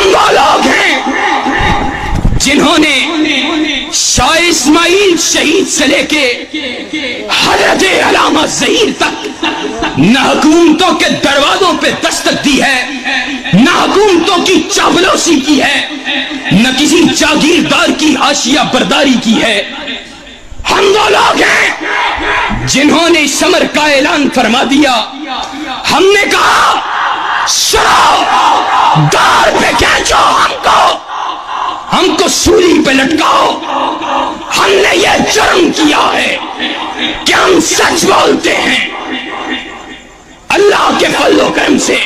ہم وہ لوگ ہیں جنہوں نے شاہ اسماعیل شہید سے لے کے حضرت علامہ ظہیر تک نہ حکومتوں کے دروازوں پہ دستک دی ہے، نہ حکومتوں کی چاپلوسی کی ہے، نہ کسی جاگیردار کی حاشیہ برداری کی ہے۔ ہم وہ لوگ ہیں جنہوں نے ثمر کا اعلان فرما دیا۔ ہم نے کہا شروع دار پہ کھینچو، ہم کو سولی پہ لٹکاؤ۔ ہم نے یہ جرم کیا ہے کہ ہم سچ بولتے ہیں۔ اللہ کے فضل و کرم سے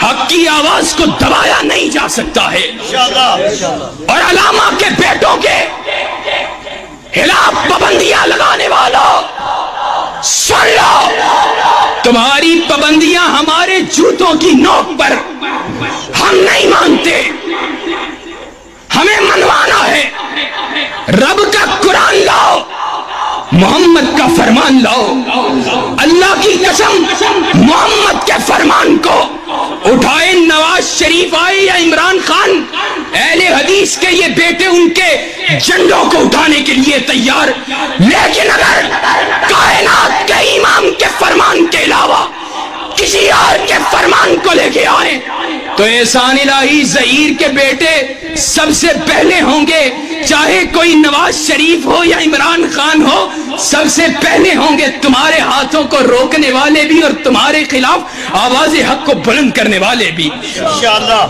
حق کی آواز کو دبایا نہیں جا سکتا ہے، اور علامہ کے بیٹوں کے خلاف پابندیاں لگانے والوں سن لو، تمہاری پابندیاں ہمارے جوتوں کی نوک پر ہم نہیں مانتے، ہمیں منوانا ہے۔ رب کا قرآن لاؤ، محمد کا فرمان لاؤ۔ اللہ کی قسم محمد کے فرمان کو اٹھائے نواز شریف آئے یا عمران خان، اہل حدیث کے یہ بیٹے ان کے جھنڈوں کو اٹھانے کے لیے تیار، لیکن اگر کائنات کے امام کے فرمان کے علاوہ کسی اور کے فرمان کو لے کے آئے تو احسان الہی ظہیر کے بیٹے سب سے پہلے ہوں گے، چاہے کوئی نواز شریف ہو یا عمران خان ہو، سب سے پہلے ہوں گے، تمہارے ہاتھوں کو روکنے والے بھی اور تمہارے خلاف آواز حق کو بلند کرنے والے بھی۔ انشاءاللہ